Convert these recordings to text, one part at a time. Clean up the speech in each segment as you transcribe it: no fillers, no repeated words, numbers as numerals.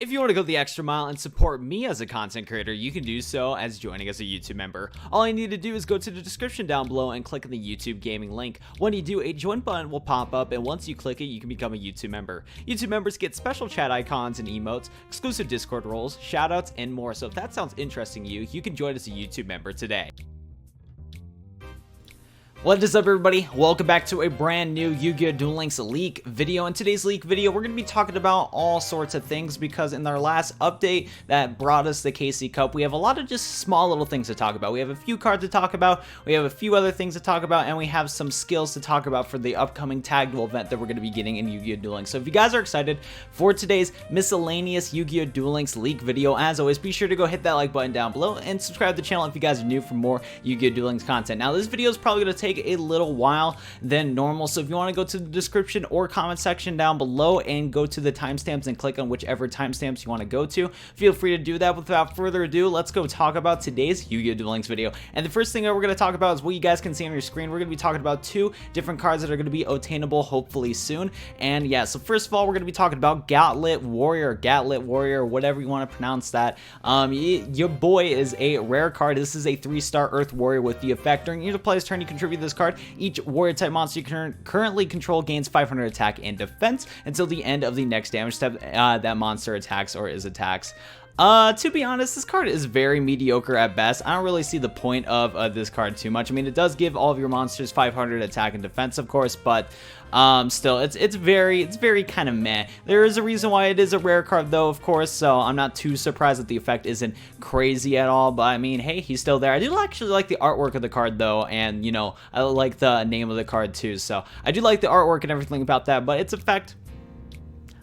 If you want to go the extra mile and support me as a content creator, you can do so as joining as a YouTube member. All you need to do is go to the description down below and click on the YouTube gaming link. When you do, a join button will pop up, and once you click it, you can become a YouTube member. YouTube members get special chat icons and emotes, exclusive Discord roles, shoutouts, and more. So if that sounds interesting to you, you can join as a YouTube member today. What is up, everybody? Welcome back to a brand new Yu-Gi-Oh! Duel Links leak video. In today's leak video, we're going to be talking about all sorts of things because in our last update that brought us the KC Cup, we have a lot of just small little things to talk about. We have a few cards to talk about, we have a few other things to talk about, and we have some skills to talk about for the upcoming tag duel event that we're going to be getting in Yu-Gi-Oh! Duel Links. So if you guys are excited for today's miscellaneous Yu-Gi-Oh! Duel Links leak video, as always, be sure to go hit that like button down below and subscribe to the channel if you guys are new for more Yu-Gi-Oh! Duel Links content. Now, this video is probably going to take a little while than normal, so if you want to go to the description or comment section down below and go to the timestamps and click on whichever timestamps you want to go to, feel free to do that. Without further ado, let's go talk about today's Yu-Gi-Oh! Duel Links video. And the first thing that we're going to talk about is what you guys can see on your screen. We're going to be talking about two different cards that are going to be obtainable hopefully soon. And yeah, so first of all, we're going to be talking about Gatlit Warrior, whatever you want to pronounce that. Your boy is a rare card. This is a 3-star Earth Warrior with the effect during your player's turn you contribute this card. Each warrior type monster you currently control gains 500 attack and defense until the end of the next damage step that monster attacks or is attacks. To be honest, this card is very mediocre at best. I don't really see the point of this card too much. I mean, it does give all of your monsters 500 attack and defense, of course, but still, it's very kind of meh. There is a reason why it is a rare card, though, of course, so I'm not too surprised that the effect isn't crazy at all. But I mean, hey, he's still there. I do actually like the artwork of the card, though, and you know, I like the name of the card too. So I do like the artwork and everything about that, but its effect,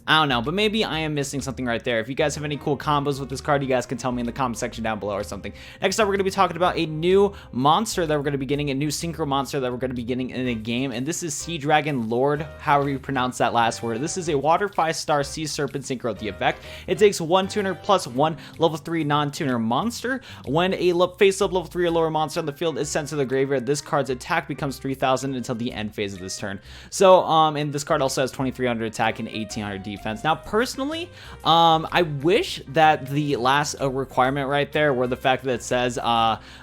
I don't know, but maybe I am missing something right there. If you guys have any cool combos with this card, you guys can tell me in the comment section down below or something. Next up, we're going to be talking about a new monster that we're going to be getting, a new synchro monster that we're going to be getting in a game, and this is Sea Dragon Lord, however you pronounce that last word. This is a water 5-star Sea Serpent synchro with the effect. It takes 1 tuner plus 1 level 3 non-tuner monster. When a face-up level 3 or lower monster on the field is sent to the graveyard, this card's attack becomes 3,000 until the end phase of this turn. So, and this card also has 2,300 attack and 1,800 defense. Now, personally, I wish that the last requirement right there were the fact that it says,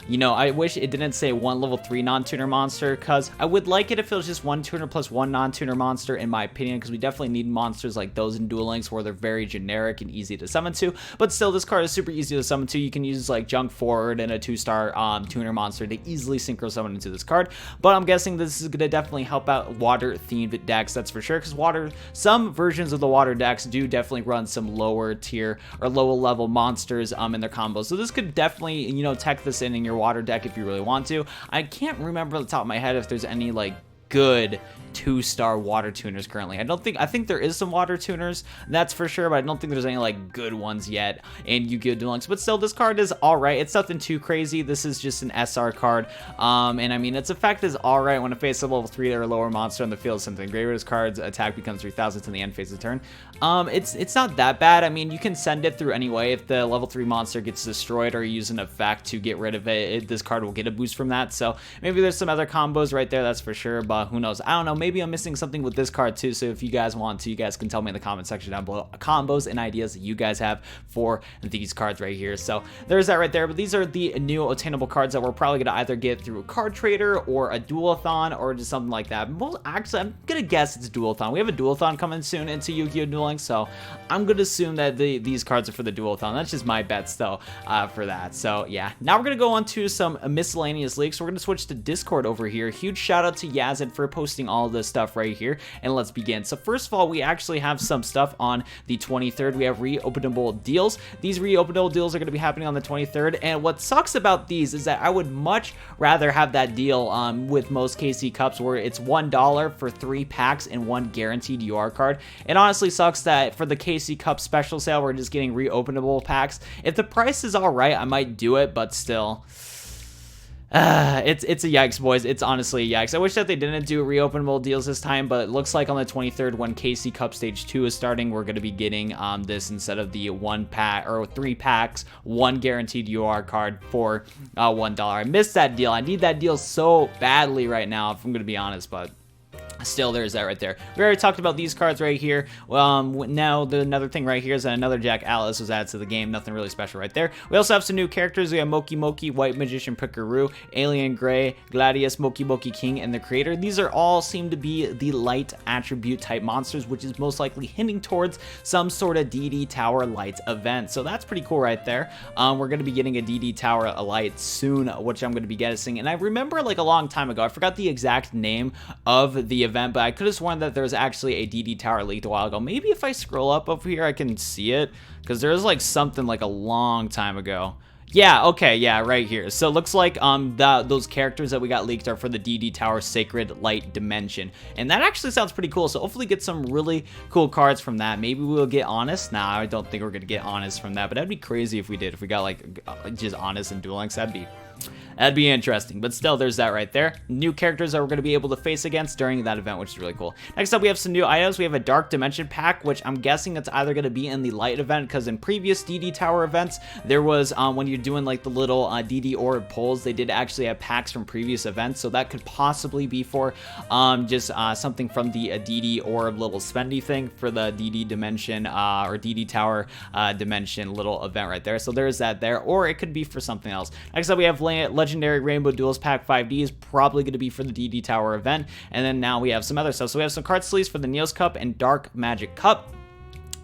you know, I wish it didn't say 1 level 3 non-tuner monster, because I would like it if it was just 1 tuner plus 1 non-tuner monster, in my opinion, because we definitely need monsters like those in Duel Links where they're very generic and easy to summon to. But still, this card is super easy to summon to. You can use like Junk Forward and a 2-star tuner monster to easily synchro summon into this card. But I'm guessing this is going to definitely help out water-themed decks, that's for sure, because some versions of the water decks do definitely run some lower tier or lower level monsters in their combos. So this could definitely, you know, tech this in your water deck if you really want to. I can't remember off the top of my head if there's any like good 2-star water tuners currently. I think there is some water tuners, that's for sure, but I don't think there's any like good ones yet in Yu-Gi-Oh! Duel Links. But still, this card is alright. It's nothing too crazy. This is just an SR card. And I mean, its effect is alright. When a face of level 3 or lower monster on the field is something greater, this card's attack becomes 3,000 to the end phase of the turn. It's not that bad. I mean, you can send it through anyway. If the level 3 monster gets destroyed or you use an effect to get rid of it, this card will get a boost from that. So maybe there's some other combos right there, that's for sure, but who knows? I don't know. Maybe I'm missing something with this card too, so if you guys want to, you guys can tell me in the comment section down below combos and ideas that you guys have for these cards right here. So there's that right there, but these are the new attainable cards that we're probably going to either get through a card trader or a duelathon or just something like that. Well, actually, I'm going to guess it's a duelathon. We have a duelathon coming soon into Yu-Gi-Oh! Duel Links, so I'm going to assume that these cards are for the duelathon. That's just my bets though for that. So yeah, now we're going to go on to some miscellaneous leaks. We're going to switch to Discord over here. Huge shout out to Yazid for posting all this stuff right here, and let's begin. So first of all, we actually have some stuff on the 23rd. We have reopenable deals. These reopenable deals are going to be happening on the 23rd, and what sucks about these is that I would much rather have that deal with most KC Cups where it's $1 for 3 packs and 1 guaranteed UR card. It honestly sucks that for the KC Cup special sale, we're just getting reopenable packs. If the price is alright, I might do it, but still, it's a yikes, boys. It's honestly a yikes. I wish that they didn't do reopenable deals this time, but it looks like on the 23rd, when KC Cup Stage 2 is starting, we're going to be getting this instead of the 1 pack or 3 packs, 1 guaranteed UR card for $1. I missed that deal. I need that deal so badly right now, if I'm going to be honest, but Still, there's that right there. We already talked about these cards right here. Now, another thing right here is that another Jack Alice was added to the game. Nothing really special right there. We also have some new characters. We have Moki Moki, White Magician Pickaroo, Alien Gray, Gladius, Moki Moki King, and the Creator. These are all seem to be the light attribute type monsters, which is most likely hinting towards some sort of DD Tower Light event. So that's pretty cool right there. We're going to be getting a DD Tower Light soon, which I'm going to be guessing. And I remember like a long time ago, I forgot the exact name of the event, but I could have sworn that there was actually a DD Tower leaked a while ago. Maybe if I scroll up over here I can see it, because there was like something like a long time ago. Yeah, okay, yeah, right here. So it looks like those characters that we got leaked are for the DD Tower Sacred Light Dimension, and that actually sounds pretty cool. So hopefully get some really cool cards from that. Maybe we'll get Honest. Nah, I don't think we're gonna get Honest from that, but that'd be crazy if we did. If we got like just Honest and Duel Links, that'd be interesting. But still, there's that right there. New characters that we're going to be able to face against during that event, which is really cool. Next up, we have some new items. We have a Dark Dimension pack, which I'm guessing it's either going to be in the light event, because in previous DD Tower events, there was, when you're doing like the little DD orb pulls, they did actually have packs from previous events. So that could possibly be for just something from the DD orb little spendy thing for the DD Dimension or DD Tower Dimension little event right there. So there's that there, or it could be for something else. Next up, we have Legendary Rainbow Duels Pack 5D is probably going to be for the DD Tower event. And then now we have some other stuff. So we have some card sleeves for the Neos Cup and Dark Magic Cup.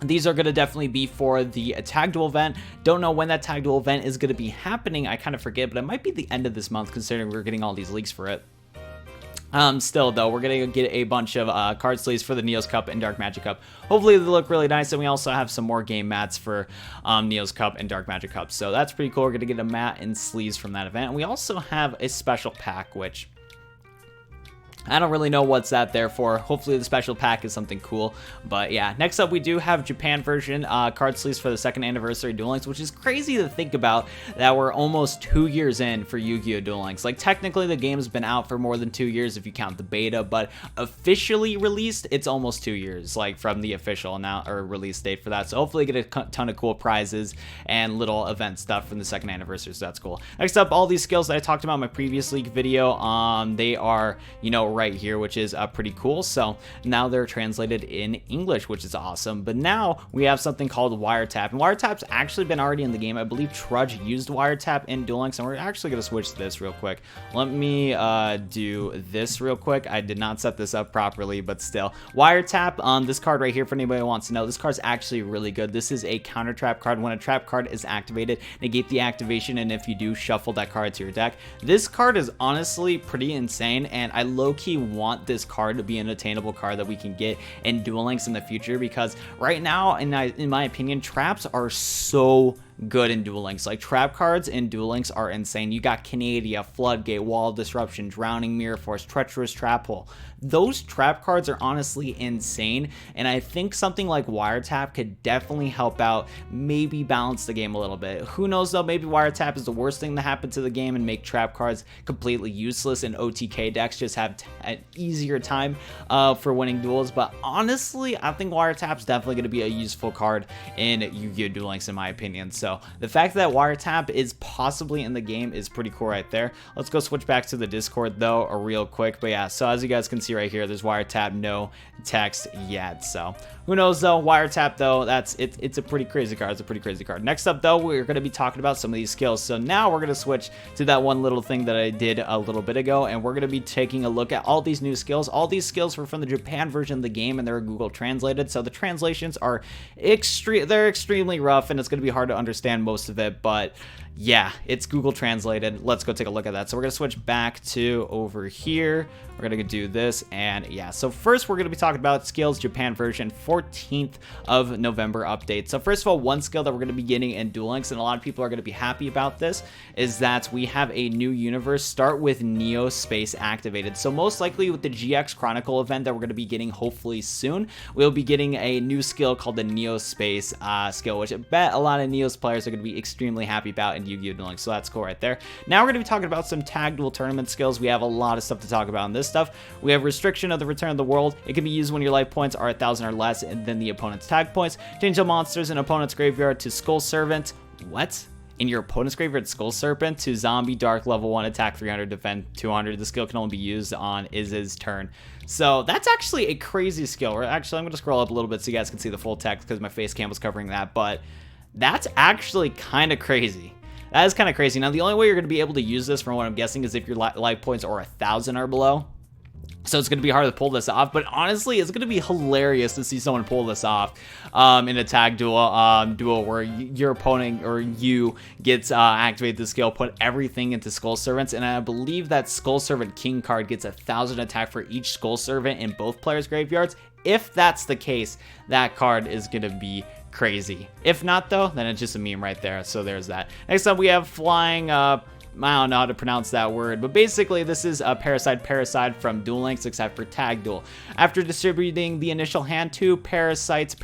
These are going to definitely be for the Tag Duel event. Don't know when that Tag Duel event is going to be happening. I kind of forget, but it might be the end of this month considering we're getting all these leaks for it. Still though, we're gonna get a bunch of card sleeves for the Neos Cup and Dark Magic Cup. Hopefully they look really nice, and we also have some more game mats for Neos Cup and Dark Magic Cup. So that's pretty cool. We're gonna get a mat and sleeves from that event. And we also have a special pack, which I don't really know what's that there for. Hopefully the special pack is something cool. But yeah, next up we do have Japan version card sleeves for the 2nd anniversary Duel Links, which is crazy to think about that we're almost 2 years in for Yu-Gi-Oh! Duel Links. Like technically the game's been out for more than 2 years if you count the beta, but officially released, it's almost 2 years, like from the official release date for that. So hopefully get a ton of cool prizes and little event stuff from the 2nd anniversary, so that's cool. Next up, all these skills that I talked about in my previous leak video, they are, you know, right here, which is pretty cool. So now they're translated in English, which is awesome. But now we have something called Wiretap, and Wiretap's actually been already in the game. I believe Trudge used Wiretap in Duel Links, and we're actually going to switch to this real quick. Let me do this real quick. I did not set this up properly, but still. Wiretap on this card right here, for anybody who wants to know, this card's actually really good. This is a counter trap card. When a trap card is activated, negate the activation, and if you do, shuffle that card to your deck. This card is honestly pretty insane, and I low-key want this card to be an attainable card that we can get in Duel Links in the future, because right now, in my opinion, traps are so good in Duel Links. Like trap cards in Duel Links are insane. You got Canadia, Floodgate, Wall of Disruption, Drowning Mirror Force, Treacherous Trap Hole. Those trap cards are honestly insane, and I think something like Wiretap could definitely help out, maybe balance the game a little bit. Who knows though, maybe Wiretap is the worst thing to happen to the game and make trap cards completely useless, and OTK decks just have an easier time for winning duels. But honestly, I think Wiretap's definitely going to be a useful card in Yu-Gi-Oh! Duel Links in my opinion. So the fact that Wiretap is possibly in the game is pretty cool right there. Let's go switch back to the Discord though real quick. But yeah, so as you guys can see right here, there's Wiretap, no text yet. So who knows though, Wiretap though, it's a pretty crazy card. It's a pretty crazy card. Next up though, we're going to be talking about some of these skills. So now we're going to switch to that one little thing that I did a little bit ago, and we're going to be taking a look at all these new skills. All these skills were from the Japan version of the game, and they're Google translated, so the translations are extremely rough, and it's going to be hard to understand most of it, but yeah, it's Google translated. Let's go take a look at that. So we're going to switch back to over here. We're going to do this, and yeah, so first we're going to be talking about skills Japan version 14th of November update. So first of all, one skill that we're going to be getting in Duel Links, and a lot of people are going to be happy about this, is that we have a new universe start with Neo Space activated. So most likely with the GX Chronicle event that we're going to be getting hopefully soon, we'll be getting a new skill called the Neo Space skill, which I bet a lot of Neos players are going to be extremely happy about in Yu-Gi-Oh! Duel Links. So that's cool right there. Now we're going to be talking about some tag duel tournament skills. We have a lot of stuff to talk about in this stuff. We have restriction of the return of the world. It can be used when your life points are 1,000 or less than the opponent's tag points. Change the monsters in opponent's graveyard to Skull Servant. What? in your opponent's graveyard Skull Serpent to Zombie Dark level 1, attack 300, defend 200. The skill can only be used on Iz's turn. So that's actually a crazy skill. Or actually, I'm going to scroll up a little bit so you guys can see the full text because my face cam was covering that. But that's actually kind of crazy. That is kind of crazy. Now, the only way you're going to be able to use this, from what I'm guessing, is if your life points are 1,000 or below. So it's going to be hard to pull this off, but honestly, it's going to be hilarious to see someone pull this off in a tag duel where your opponent or you gets activate the skill, put everything into Skull Servants, and I believe that Skull Servant King card gets 1,000 attack for each Skull Servant in both players' graveyards. If that's the case, that card is going to be crazy. If not, though, then it's just a meme right there. So there's that. Next up, we have Flying I don't know how to pronounce that word, but basically this is a Parasite from Duel Links, except for Tag Duel. After distributing the initial hand, 2 parasites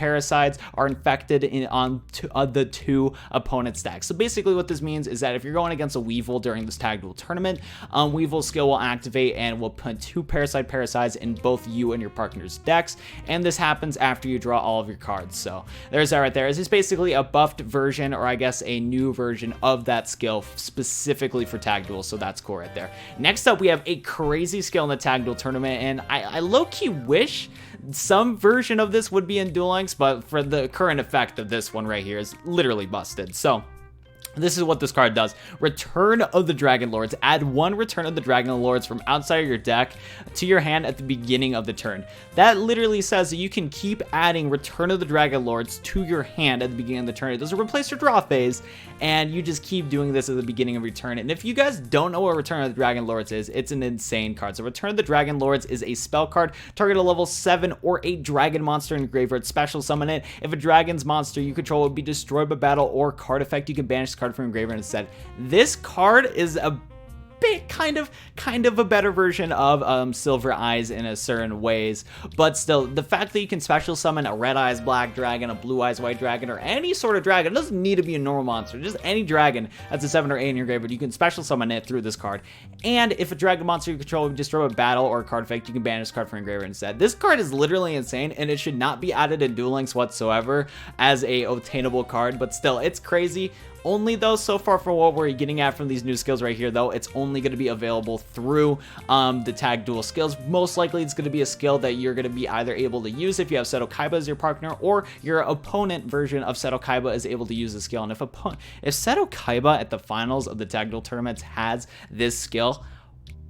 are infected on the 2 opponent stacks. So basically what this means is that if you're going against a Weevil during this Tag Duel tournament, Weevil skill will activate and will put 2 parasites in both you and your partner's decks, and this happens after you draw all of your cards. So there's that right there. This is basically a buffed version, or I guess a new version of that skill specifically for Tag Duel, so that's cool right there. Next up, we have a crazy skill in the Tag Duel tournament, and I low-key wish some version of this would be in Duel Links, but for the current effect of this one right here is literally busted. So this is what this card does. Return of the Dragon Lords. Add 1 Return of the Dragon Lords from outside of your deck to your hand at the beginning of the turn. That literally says that you can keep adding Return of the Dragon Lords to your hand at the beginning of the turn. It doesn't replace your draw phase, and you just keep doing this at the beginning of your turn. And if you guys don't know what Return of the Dragon Lords is, it's an insane card. So Return of the Dragon Lords is a spell card. Target a level 7 or 8 dragon monster in your graveyard. Special summon it. If a dragon's monster you control would be destroyed by battle or card effect, you can banish this card from your graveyard instead. This card is a bit kind of a better version of Silver Eyes in a certain ways, but still, the fact that you can special summon a Red Eyes Black Dragon, a Blue Eyes White Dragon, or any sort of dragon, it doesn't need to be a normal monster, just any dragon that's a 7 or 8 in your graveyard, you can special summon it through this card. And if a dragon monster you control would destroy a battle or a card effect, you can banish this card from your graveyard instead. This card is literally insane, and it should not be added in Duel Links whatsoever as a obtainable card, but still, it's crazy. Only though, so far for what we're getting at from these new skills right here, though, it's only going to be available through the Tag Duel skills. Most likely, it's going to be a skill that you're going to be either able to use if you have Seto Kaiba as your partner, or your opponent version of Seto Kaiba is able to use the skill. And if Seto Kaiba at the finals of the Tag Duel tournaments has this skill,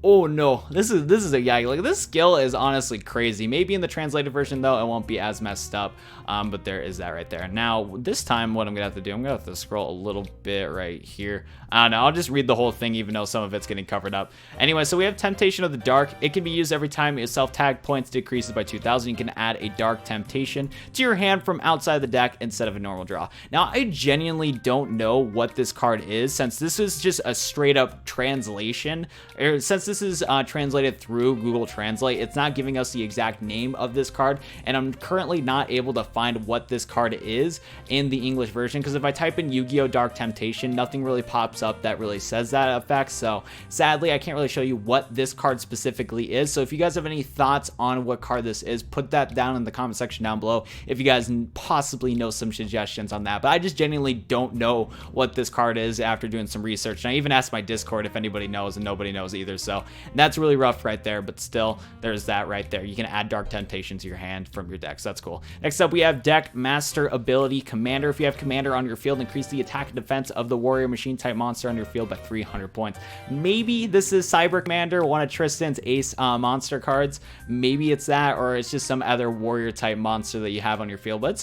oh no, this is a yag. Like, this skill is honestly crazy. Maybe in the translated version though, it won't be as messed up. But there is that right there. Now, this time what I'm gonna have to do, I'm gonna have to scroll a little bit right here. I don't know, I'll just read the whole thing even though some of it's getting covered up. Anyway, so we have Temptation of the Dark. It can be used every time your self-tag points decreases by 2,000. You can add a Dark Temptation to your hand from outside the deck instead of a normal draw. Now, I genuinely don't know what this card is, since this is just a straight up translation, or since this is translated through Google Translate, it's not giving us the exact name of this card, and I'm currently not able to find what this card is in the English version, because if I type in Yu-Gi-Oh! Dark Temptation, nothing really pops up that really says that effect. So sadly, I can't really show you what this card specifically is. So if you guys have any thoughts on what card this is, put that down in the comment section down below if you guys possibly know some suggestions on that. But I just genuinely don't know what this card is after doing some research, and I even asked my Discord if anybody knows, and nobody knows either. So that's really rough right there, but still, there's that right there. You can add Dark Temptation to your hand from your deck, so that's cool. Next up, we have Deck Master ability Commander. If you have Commander on your field, increase the attack and defense of the Warrior Machine type monster on your field by 300 points. Maybe this is Cyber Commander, one of Tristan's ace monster cards. Maybe it's that, or it's just some other warrior type monster that you have on your field, but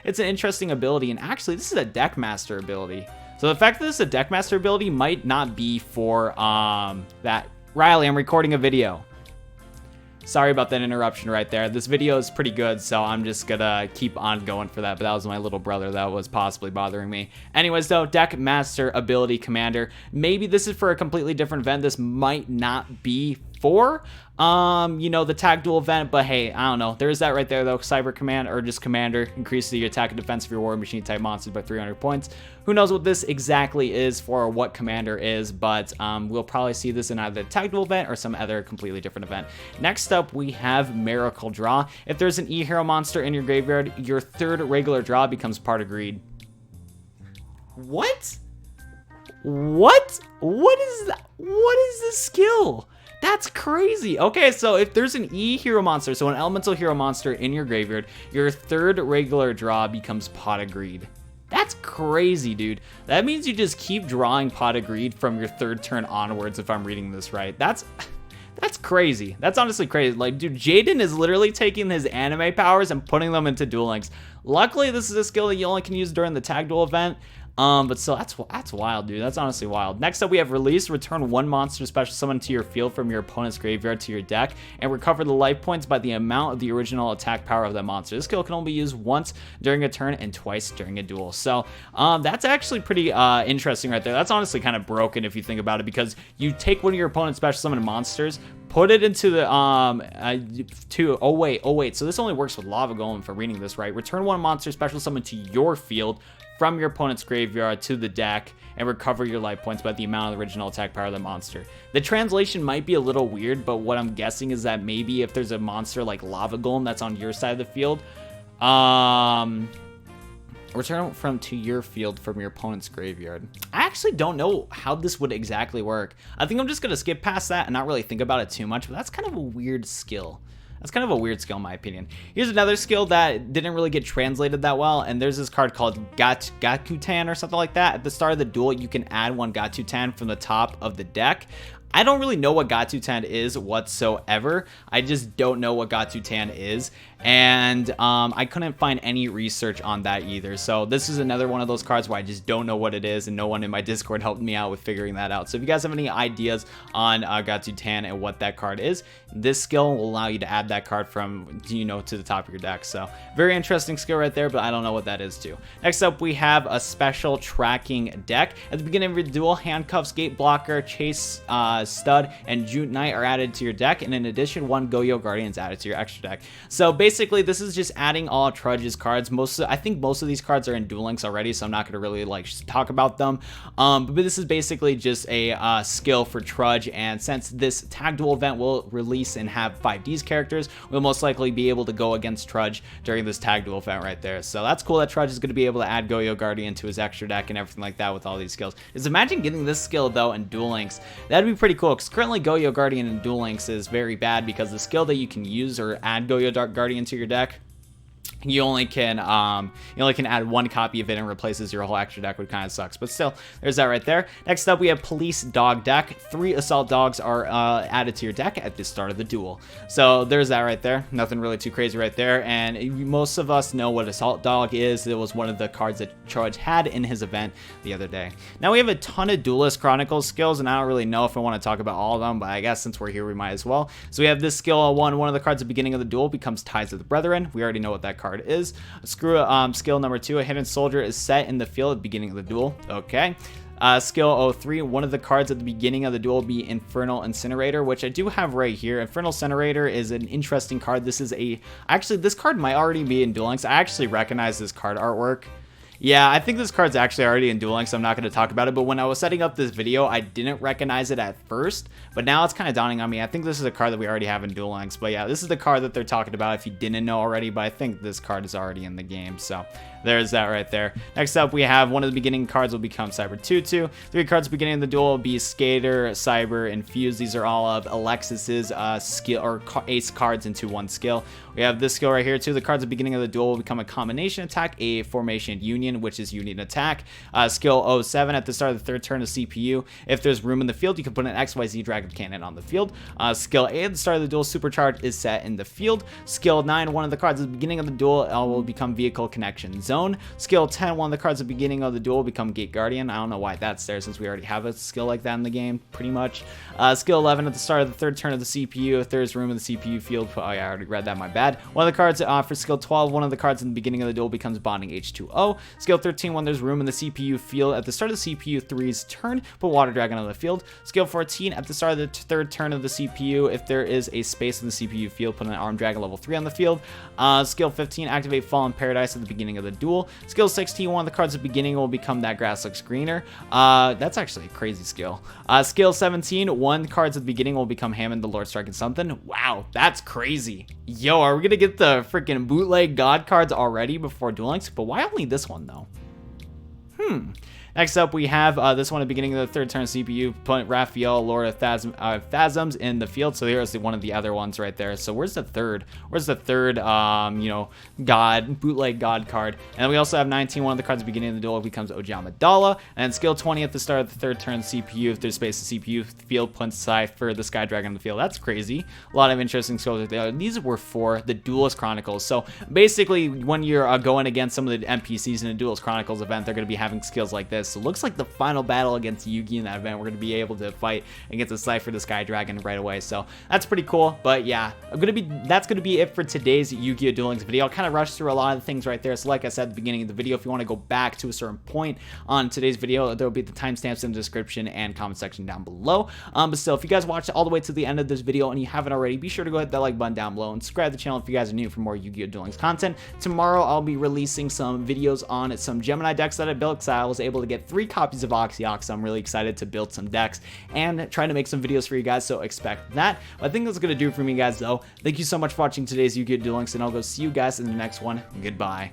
it's an interesting ability, and actually, this is a Deck Master ability. So the fact that this is a Deck Master ability might not be for that. Riley, I'm recording a video. Sorry about that interruption right there. This video is pretty good, so I'm just gonna keep on going for that, but that was my little brother that was possibly bothering me. Anyways, though, Deck Master ability Commander. Maybe this is for a completely different event. This might not be for you know, the Tag Duel event, but hey, I don't know. There's that right there though. Cyber Command, or just Commander, increases the attack and defense of your War Machine type monsters by 300 points. Who knows what this exactly is for, or what Commander is, but we'll probably see this in either the Tag Duel event or some other completely different event. Next up, we have Miracle Draw. If there's an E-Hero monster in your graveyard, your third regular draw becomes part of Greed. What? What? What is that? What is this skill? That's crazy. Okay, so if there's an E hero monster, so an elemental hero monster in your graveyard, your third regular draw becomes Pot of Greed. That's crazy, dude. That means you just keep drawing Pot of Greed from your third turn onwards, if I'm reading this right. That's crazy. That's honestly crazy. Like, dude, Jaden is literally taking his anime powers and putting them into Duel Links. Luckily, this is a skill that you only can use during the tag duel event. But still, that's wild, dude. That's honestly wild. Next up, we have Release. Return one monster special summon to your field from your opponent's graveyard to your deck, and recover the life points by the amount of the original attack power of that monster. This skill can only be used once during a turn and twice during a duel. So, that's actually pretty interesting right there. That's honestly kind of broken if you think about it, because you take one of your opponent's special summon monsters, put it into the oh wait, so this only works with Lava Golem, if I'm reading this right. Return one monster special summon to your field from your opponent's graveyard to the deck, and recover your life points by the amount of the original attack power of the monster. The translation might be a little weird, but what I'm guessing is that maybe if there's a monster like Lava Golem that's on your side of the field, return from to your field from your opponent's graveyard. I actually don't know how this would exactly work. I think I'm just gonna skip past that and not really think about it too much, but that's kind of a weird skill. That's kind of a weird skill in my opinion. Here's another skill that didn't really get translated that well, and there's this card called Gakutan or something like that. At the start of the duel, you can add one Gakutan from the top of the deck. I don't really know what Gakutan is whatsoever. I just don't know what Gakutan is, and I couldn't find any research on that either. So this is another one of those cards where I just don't know what it is, and no one in my Discord helped me out with figuring that out. So if you guys have any ideas on Gakutan and what that card is, this skill will allow you to add that card from, you know, to the top of your deck. So very interesting skill right there, but I don't know what that is too. Next up, we have a special tracking deck. At the beginning of your duel, Handcuffs, Gate Blocker, Chase, Stud, and Jute Knight are added to your deck, and in addition, one Goyo Guardian is added to your extra deck. So basically, this is just adding all Trudge's cards. I think most of these cards are in Duel Links already, so I'm not going to really like talk about them. But this is basically just a skill for Trudge, and since this tag duel event will release and have 5D's characters, we'll most likely be able to go against Trudge during this tag duel event right there. So that's cool that Trudge is going to be able to add Goyo Guardian to his extra deck and everything like that with all these skills. Just imagine getting this skill though in Duel Links. That'd be pretty cool, because currently Goyo Guardian in Duel Links is very bad, because the skill that you can use or add Goyo Guardian to your deck, you only can add one copy of it and replaces your whole extra deck, which kind of sucks. But still, there's that right there. Next up, we have Police Dog deck. 3 assault dogs are added to your deck at the start of the duel. So there's that right there. Nothing really too crazy right there. And most of us know what assault dog is. It was one of the cards that Charge had in his event the other day. Now we have a ton of Duelist Chronicle skills, and I don't really know if I want to talk about all of them, but I guess since we're here, we might as well. So we have this skill one of the cards at the beginning of the duel becomes Ties of the Brethren. We already know what that card is. Skill number 2, a hidden soldier is set in the field at the beginning of the duel. Okay. Skill 03, one of the cards at the beginning of the duel will be Infernal Incinerator, which I do have right here. Infernal Incinerator is an interesting card. Actually, this card might already be in Duel Links. I actually recognize this card artwork. Yeah, I think this card's actually already in Duel Links, so I'm not going to talk about it, but when I was setting up this video, I didn't recognize it at first, but now it's kind of dawning on me. I think this is a card that we already have in Duel Links, but yeah, this is the card that they're talking about if you didn't know already, but I think this card is already in the game, so there's that right there. Next up, we have one of the beginning cards will become Cyber 2/2. 3 cards beginning of the duel will be Skater, Cyber, and Fuse. These are all of Alexis's skill or ace cards into one skill. We have this skill right here too. The cards at the beginning of the duel will become a combination attack, a formation union, which is union attack. Skill 07, at the start of the 3rd turn of CPU, if there's room in the field, you can put an XYZ Dragon Cannon on the field. Skill 8, at the start of the duel, Supercharge is set in the field. Skill 9, one of the cards at the beginning of the duel will become Vehicle Connection Zone. Skill 10, one of the cards at the beginning of the duel will become Gate Guardian. I don't know why that's there, since we already have a skill like that in the game, pretty much. Skill 11, at the start of the 3rd turn of the CPU, if there's room in the CPU field. Oh yeah, I already read that, my bad. One of the cards for skill 12, one of the cards in the beginning of the duel becomes Bonding H2O. Skill 13, when there's room in the CPU field, at the start of the CPU 3's turn, put Water Dragon on the field. Skill 14, at the start of the 3rd turn of the CPU, if there is a space in the CPU field, put an Armed Dragon level 3 on the field. Skill 15, activate Fallen Paradise at the beginning of the duel. Skill 16, one of the cards at the beginning will become That Grass Looks Greener. That's actually a crazy skill. Skill 17, one cards at the beginning will become Hammond the Lord Striking Something. Wow, that's crazy. Yo, are we gonna get the freaking bootleg god cards already before Duel Links? But why only this one though? Next up, we have this one at the beginning of the third turn CPU. Put Raphael, Laura, Phasms in the field. So here's one of the other ones right there. So where's the third? Where's the third, bootleg God card? And then we also have 19. One of the cards at the beginning of the duel becomes Ojamadala. And skill 20 at the start of the third turn CPU. If there's space in CPU field, put Cypher, the Sky Dragon on the field. That's crazy. A lot of interesting skills there. These were for the Duelist Chronicles. So basically, when you're going against some of the NPCs in the Duelist Chronicles event, they're going to be having skills like this. So it looks like the final battle against Yugi in that event, we're going to be able to fight against a Cypher, the Sky Dragon, right away. So that's pretty cool. But yeah, that's going to be it for today's Yu-Gi-Oh! Duel Links video. I'll kind of rush through a lot of the things right there. So like I said at the beginning of the video, if you want to go back to a certain point on today's video, there will be the timestamps in the description and comment section down below. But still, if you guys watched all the way to the end of this video and you haven't already, be sure to go hit that like button down below and subscribe to the channel if you guys are new for more Yu-Gi-Oh! Duel Links content. Tomorrow, I'll be releasing some videos on some Gemini decks that I built because I was able to get 3 copies of Oxyox. So I'm really excited to build some decks and try to make some videos for you guys, so expect that. But I think that's going to do it for me, guys, though. Thank you so much for watching today's Yu-Gi-Oh! Duel Links, and I'll go see you guys in the next one. Goodbye.